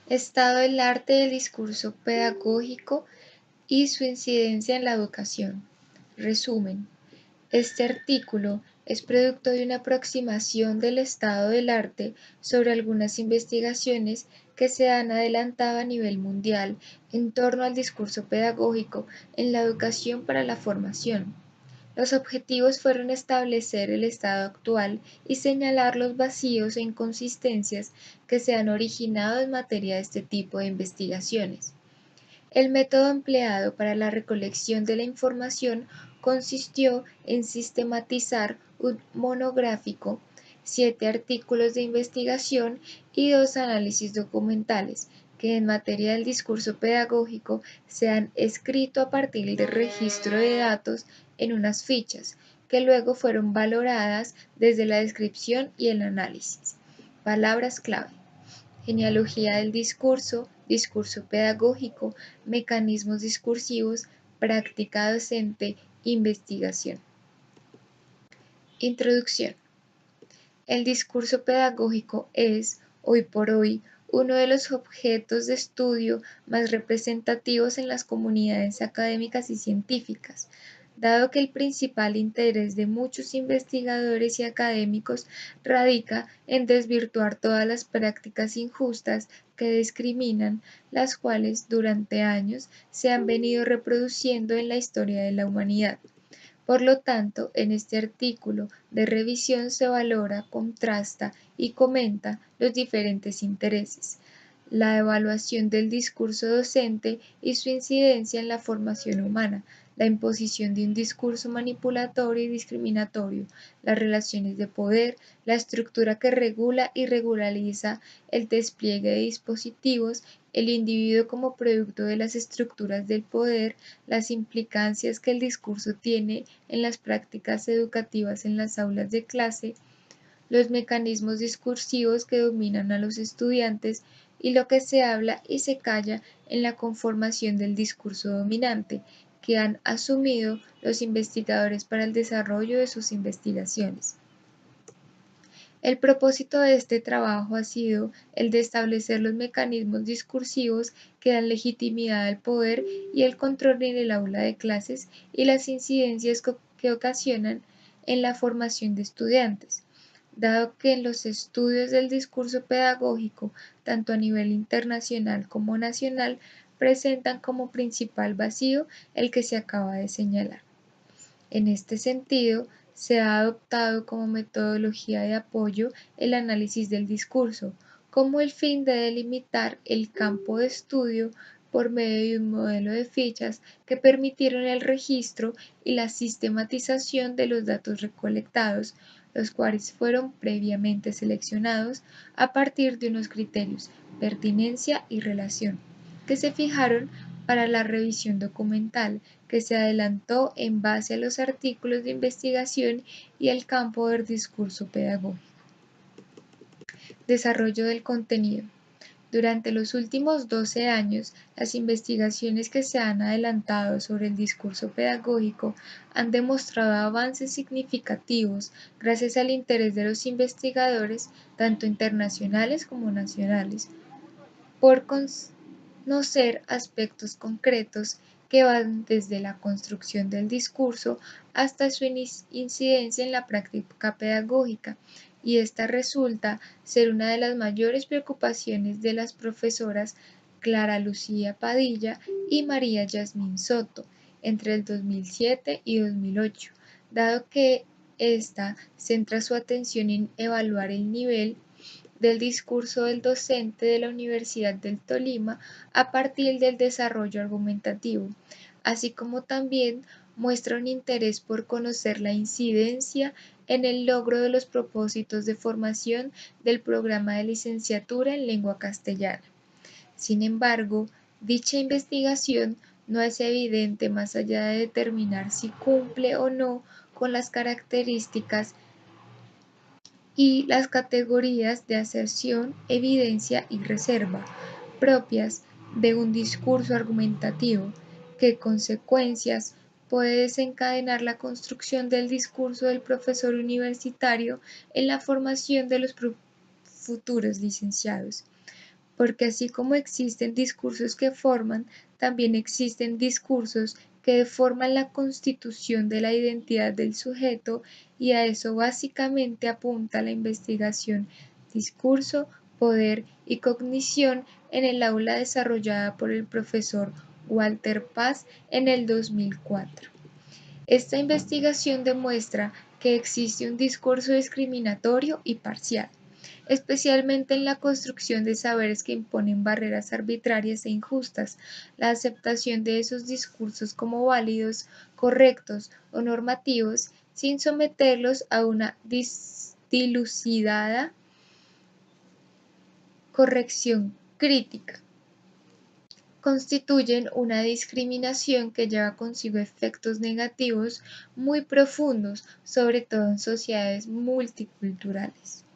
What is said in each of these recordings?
Estado del arte del discurso pedagógico y su incidencia en la educación. Resumen. Este artículo es producto de una aproximación del estado del arte sobre algunas investigaciones que se han adelantado a nivel mundial en torno al discurso pedagógico en la educación para la formación. Los objetivos fueron establecer el estado actual y señalar los vacíos e inconsistencias que se han originado en materia de este tipo de investigaciones. El método empleado para la recolección de la información consistió en sistematizar un monográfico, 7 artículos de investigación y 2 análisis documentales que en materia del discurso pedagógico se han escrito a partir del registro de datos en unas fichas, que luego fueron valoradas desde la descripción y el análisis. Palabras clave: genealogía del discurso, discurso pedagógico, mecanismos discursivos, práctica docente, investigación. Introducción. El discurso pedagógico es, hoy por hoy, uno de los objetos de estudio más representativos en las comunidades académicas y científicas, dado que el principal interés de muchos investigadores y académicos radica en desvirtuar todas las prácticas injustas que discriminan, las cuales durante años se han venido reproduciendo en la historia de la humanidad. Por lo tanto, en este artículo de revisión se valora, contrasta y comenta los diferentes intereses, la evaluación del discurso docente y su incidencia en la formación humana, la imposición de un discurso manipulatorio y discriminatorio, las relaciones de poder, la estructura que regula y regulariza el despliegue de dispositivos, el individuo como producto de las estructuras del poder, las implicancias que el discurso tiene en las prácticas educativas en las aulas de clase, los mecanismos discursivos que dominan a los estudiantes y lo que se habla y se calla en la conformación del discurso dominante que han asumido los investigadores para el desarrollo de sus investigaciones. El propósito de este trabajo ha sido el de establecer los mecanismos discursivos que dan legitimidad al poder y el control en el aula de clases y las incidencias que ocasionan en la formación de estudiantes, dado que en los estudios del discurso pedagógico, tanto a nivel internacional como nacional, presentan como principal vacío el que se acaba de señalar. En este sentido, se ha adoptado como metodología de apoyo el análisis del discurso, como el fin de delimitar el campo de estudio por medio de un modelo de fichas que permitieron el registro y la sistematización de los datos recolectados, los cuales fueron previamente seleccionados a partir de unos criterios, pertinencia y relación, que se fijaron para la revisión documental, que se adelantó en base a los artículos de investigación y el campo del discurso pedagógico. Desarrollo del contenido. Durante los últimos 12 años, las investigaciones que se han adelantado sobre el discurso pedagógico han demostrado avances significativos gracias al interés de los investigadores, tanto internacionales como nacionales, por conocer aspectos concretos que van desde la construcción del discurso hasta su incidencia en la práctica pedagógica, y esta resulta ser una de las mayores preocupaciones de las profesoras Clara Lucía Padilla y María Yasmín Soto entre el 2007 y 2008, dado que ésta centra su atención en evaluar el nivel del discurso del docente de la Universidad del Tolima a partir del desarrollo argumentativo, así como también muestra un interés por conocer la incidencia en el logro de los propósitos de formación del programa de licenciatura en lengua castellana. Sin embargo, dicha investigación no es evidente más allá de determinar si cumple o no con las características y las categorías de aserción, evidencia y reserva propias de un discurso argumentativo, qué consecuencias puede desencadenar la construcción del discurso del profesor universitario en la formación de los futuros licenciados. porque así como existen discursos que forman, también existen discursos que deforman la constitución de la identidad del sujeto, y a eso básicamente apunta la investigación Discurso, Poder y Cognición en el aula desarrollada por el profesor Walter Paz en el 2004. Esta investigación demuestra que existe un discurso discriminatorio y parcial, especialmente en la construcción de saberes que imponen barreras arbitrarias e injustas. La aceptación de esos discursos como válidos, correctos o normativos, sin someterlos a una dilucidada corrección crítica, constituyen una discriminación que lleva consigo efectos negativos muy profundos, sobre todo en sociedades multiculturales.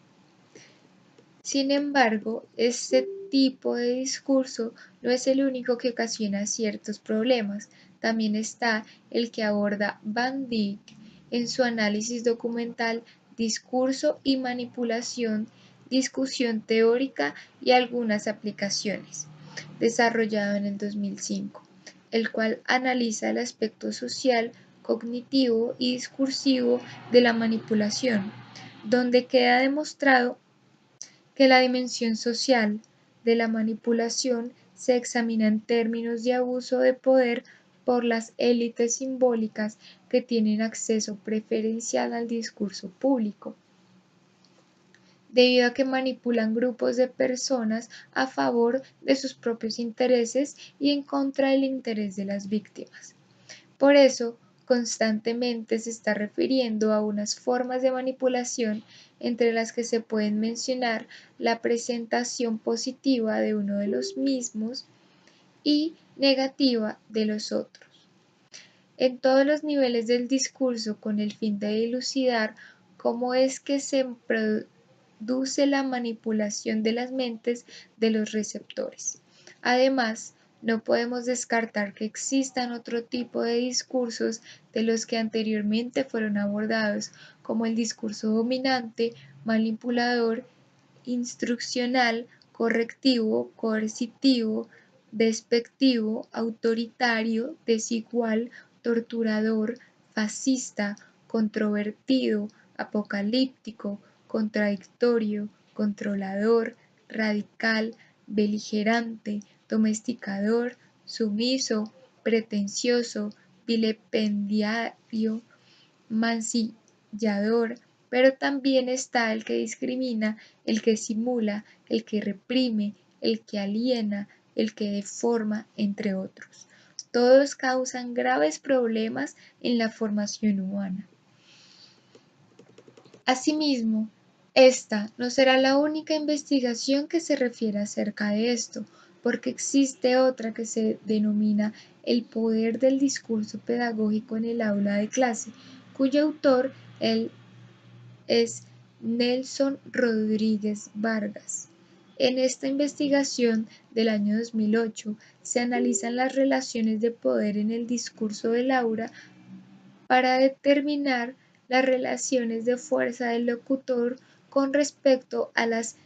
Sin embargo, este tipo de discurso no es el único que ocasiona ciertos problemas. También está el que aborda Van Dijk en su análisis documental Discurso y Manipulación, Discusión Teórica y algunas aplicaciones, desarrollado en el 2005, el cual analiza el aspecto social, cognitivo y discursivo de la manipulación, donde queda demostrado que la dimensión social de la manipulación se examina en términos de abuso de poder por las élites simbólicas que tienen acceso preferencial al discurso público, debido a que manipulan grupos de personas a favor de sus propios intereses y en contra del interés de las víctimas. Por eso, constantemente se está refiriendo a unas formas de manipulación, entre las que se pueden mencionar la presentación positiva de uno de los mismos y negativa de los otros, en todos los niveles del discurso, con el fin de dilucidar cómo es que se produce la manipulación de las mentes de los receptores. Además, no podemos descartar que existan otro tipo de discursos de los que anteriormente fueron abordados, como el discurso dominante, manipulador, instruccional, correctivo, coercitivo, despectivo, autoritario, desigual, torturador, fascista, controvertido, apocalíptico, contradictorio, controlador, radical, beligerante, domesticador, sumiso, pretencioso, vilipendiario, mancillador, pero también está el que discrimina, el que simula, el que reprime, el que aliena, el que deforma, entre otros. Todos causan graves problemas en la formación humana. Asimismo, esta no será la única investigación que se refiere acerca de esto, porque existe otra que se denomina El poder del discurso pedagógico en el aula de clase, cuyo autor es Nelson Rodríguez Vargas. En esta investigación del año 2008 se analizan las relaciones de poder en el discurso del aula para determinar las relaciones de fuerza del locutor con respecto a las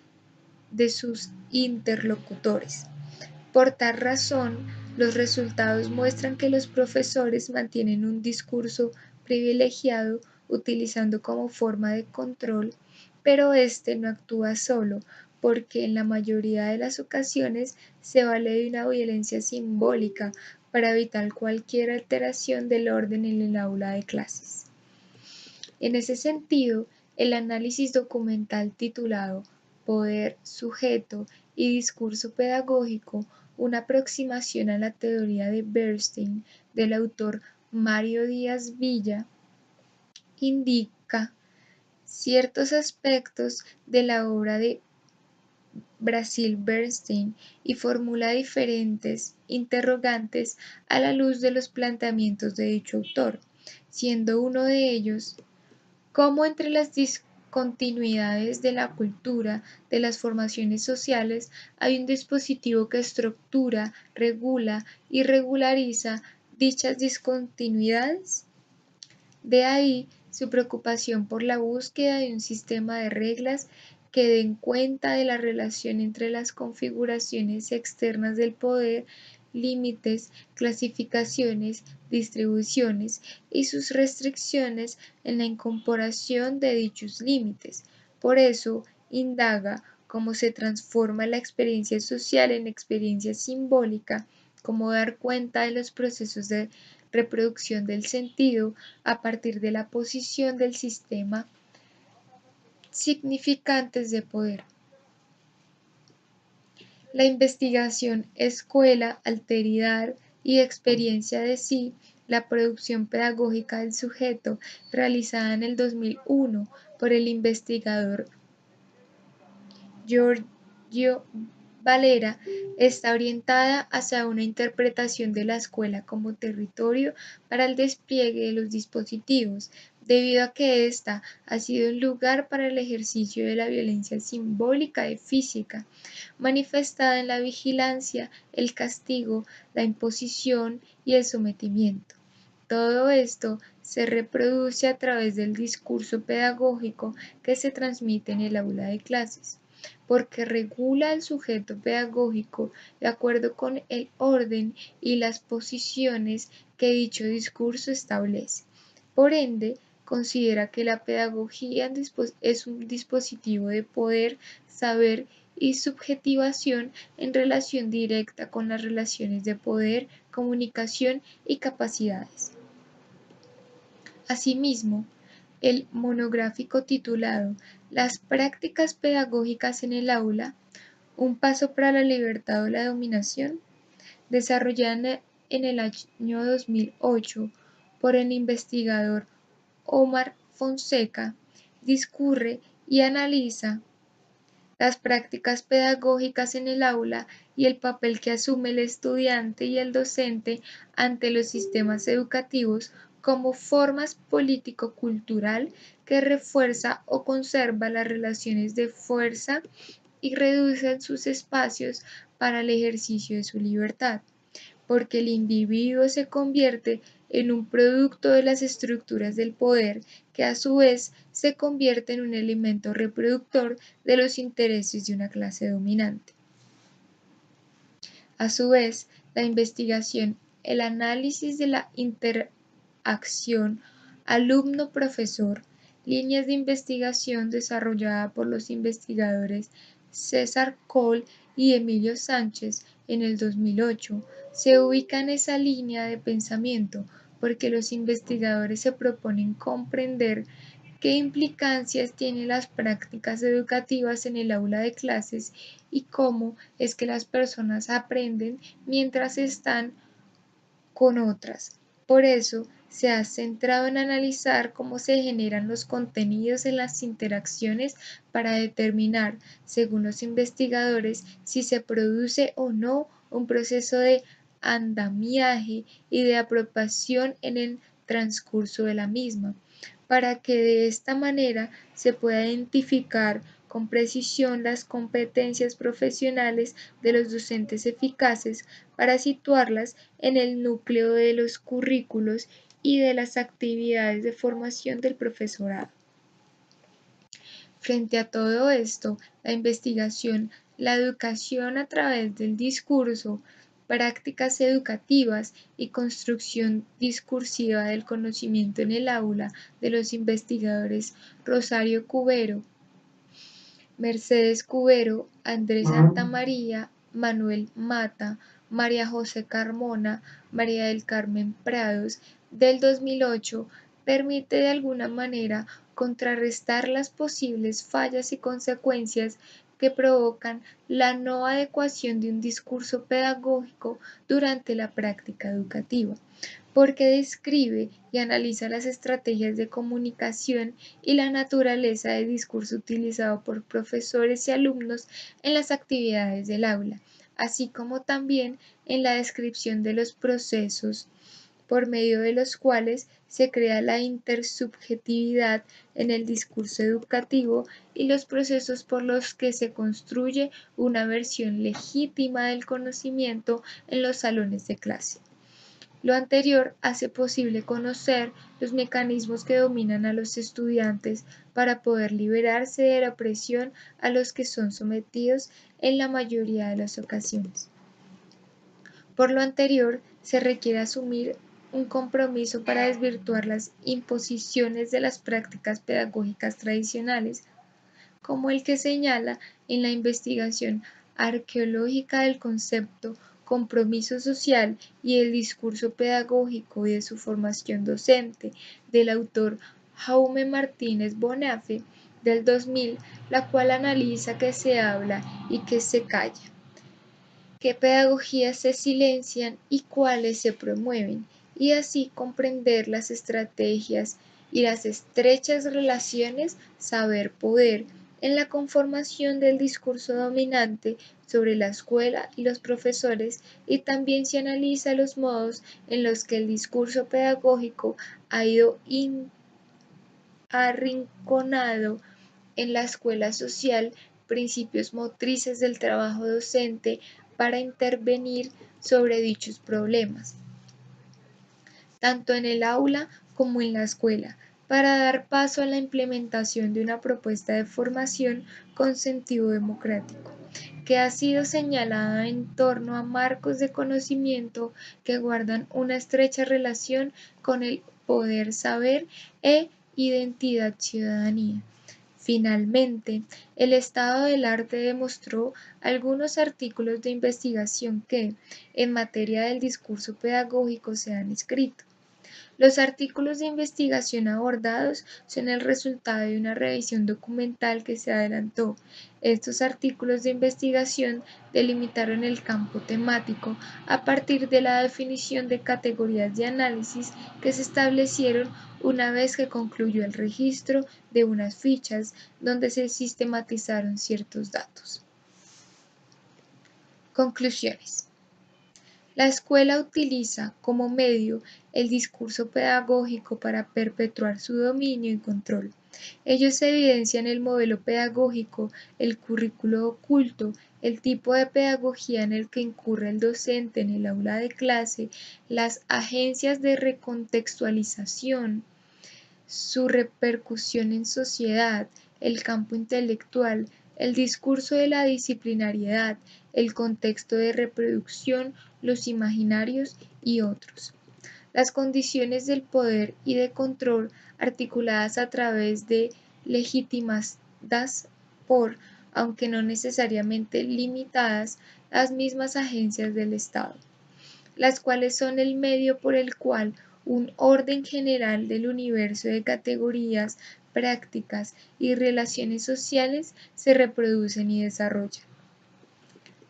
de sus interlocutores. Por tal razón, los resultados muestran que los profesores mantienen un discurso privilegiado utilizando como forma de control, pero este no actúa solo, porque en la mayoría de las ocasiones se vale de una violencia simbólica para evitar cualquier alteración del orden en el aula de clases. En ese sentido, el análisis documental titulado Poder, Sujeto y Discurso Pedagógico, una aproximación a la teoría de Bernstein del autor Mario Díaz Villa, indica ciertos aspectos de la obra de Basil Bernstein y formula diferentes interrogantes a la luz de los planteamientos de dicho autor, siendo uno de ellos cómo entre las discontinuidades de la cultura, de las formaciones sociales, hay un dispositivo que estructura, regula y regulariza dichas discontinuidades. De ahí su preocupación por la búsqueda de un sistema de reglas que den cuenta de la relación entre las configuraciones externas del poder, límites, clasificaciones, distribuciones y sus restricciones en la incorporación de dichos límites. Por eso, indaga cómo se transforma la experiencia social en experiencia simbólica, cómo dar cuenta de los procesos de reproducción del sentido a partir de la posición del sistema significantes de poder. La investigación escuela, alteridad y experiencia de sí, la producción pedagógica del sujeto, realizada en el 2001 por el investigador Giorgio Valera, está orientada hacia una interpretación de la escuela como territorio para el despliegue de los dispositivos, debido a que ésta ha sido un lugar para el ejercicio de la violencia simbólica y física, manifestada en la vigilancia, el castigo, la imposición y el sometimiento. Todo esto se reproduce a través del discurso pedagógico que se transmite en el aula de clases, porque regula al sujeto pedagógico de acuerdo con el orden y las posiciones que dicho discurso establece. Por ende, considera que la pedagogía es un dispositivo de poder, saber y subjetivación en relación directa con las relaciones de poder, comunicación y capacidades. Asimismo, el monográfico titulado Las prácticas pedagógicas en el aula, un paso para la libertad o la dominación, desarrollado en el año 2008 por el investigador Omar Fonseca, discurre y analiza las prácticas pedagógicas en el aula y el papel que asume el estudiante y el docente ante los sistemas educativos como formas político-cultural que refuerza o conserva las relaciones de fuerza y reducen sus espacios para el ejercicio de su libertad, porque el individuo se convierte en un producto de las estructuras del poder que a su vez se convierte en un elemento reproductor de los intereses de una clase dominante. A su vez, la investigación, el análisis de la interacción alumno-profesor, líneas de investigación desarrollada por los investigadores César Coll y Emilio Sánchez en el 2008, se ubica en esa línea de pensamiento porque los investigadores se proponen comprender qué implicancias tienen las prácticas educativas en el aula de clases y cómo es que las personas aprenden mientras están con otras. Por eso, se ha centrado en analizar cómo se generan los contenidos en las interacciones para determinar, según los investigadores, si se produce o no un proceso de andamiaje y de apropiación en el transcurso de la misma, para que de esta manera se pueda identificar con precisión las competencias profesionales de los docentes eficaces para situarlas en el núcleo de los currículos y de las actividades de formación del profesorado. Frente a todo esto, la investigación, la educación a través del discurso, prácticas educativas y construcción discursiva del conocimiento en el aula de los investigadores Rosario Cubero, Mercedes Cubero, Andrés Santamaría, Manuel Mata, María José Carmona, María del Carmen Prados, del 2008, permite de alguna manera contrarrestar las posibles fallas y consecuencias que provocan la no adecuación de un discurso pedagógico durante la práctica educativa, porque describe y analiza las estrategias de comunicación y la naturaleza del discurso utilizado por profesores y alumnos en las actividades del aula, así como también en la descripción de los procesos por medio de los cuales se crea la intersubjetividad en el discurso educativo y los procesos por los que se construye una versión legítima del conocimiento en los salones de clase. Lo anterior hace posible conocer los mecanismos que dominan a los estudiantes para poder liberarse de la opresión a los que son sometidos en la mayoría de las ocasiones. Por lo anterior, se requiere asumir un compromiso para desvirtuar las imposiciones de las prácticas pedagógicas tradicionales, como el que señala en la investigación arqueológica del concepto compromiso social y el discurso pedagógico y de su formación docente del autor Jaume Martínez Bonafe del 2000, la cual analiza qué se habla y qué se calla, qué pedagogías se silencian y cuáles se promueven, y así comprender las estrategias y las estrechas relaciones saber-poder en la conformación del discurso dominante sobre la escuela y los profesores, y también se analiza los modos en los que el discurso pedagógico ha ido arrinconado en la escuela social principios motrices del trabajo docente para intervenir sobre dichos problemas, tanto en el aula como en la escuela, para dar paso a la implementación de una propuesta de formación con sentido democrático, que ha sido señalada en torno a marcos de conocimiento que guardan una estrecha relación con el poder saber e identidad ciudadanía. Finalmente, el estado del arte demostró algunos artículos de investigación que, en materia del discurso pedagógico, se han escrito. Los artículos de investigación abordados son el resultado de una revisión documental que se adelantó. Estos artículos de investigación delimitaron el campo temático a partir de la definición de categorías de análisis que se establecieron una vez que concluyó el registro de unas fichas donde se sistematizaron ciertos datos. Conclusiones. La escuela utiliza como medio el discurso pedagógico para perpetuar su dominio y control. Ello se evidencia en el modelo pedagógico, el currículo oculto, el tipo de pedagogía en el que incurre el docente en el aula de clase, las agencias de recontextualización, su repercusión en sociedad, el campo intelectual, el discurso de la disciplinariedad, el contexto de reproducción, los imaginarios y otros. Las condiciones del poder y de control articuladas a través de legitimadas por, aunque no necesariamente limitadas, las mismas agencias del Estado, las cuales son el medio por el cual un orden general del universo de categorías, prácticas y relaciones sociales se reproducen y desarrollan.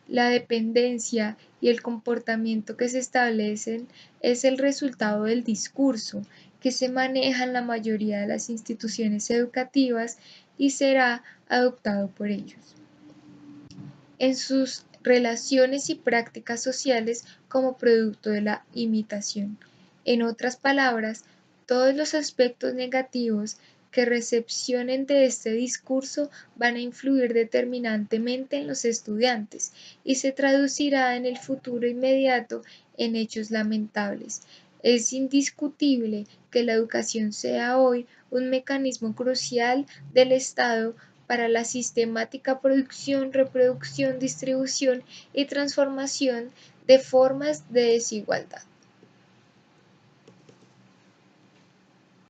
La dependencia y el comportamiento que se establecen es el resultado del discurso que se maneja en la mayoría de las instituciones educativas y será adoptado por ellos en sus relaciones y prácticas sociales como producto de la imitación. En otras palabras, todos los aspectos negativos que recepcionen de este discurso van a influir determinantemente en los estudiantes y se traducirá en el futuro inmediato en hechos lamentables. Es indiscutible que la educación sea hoy un mecanismo crucial del Estado para la sistemática producción, reproducción, distribución y transformación de formas de desigualdad.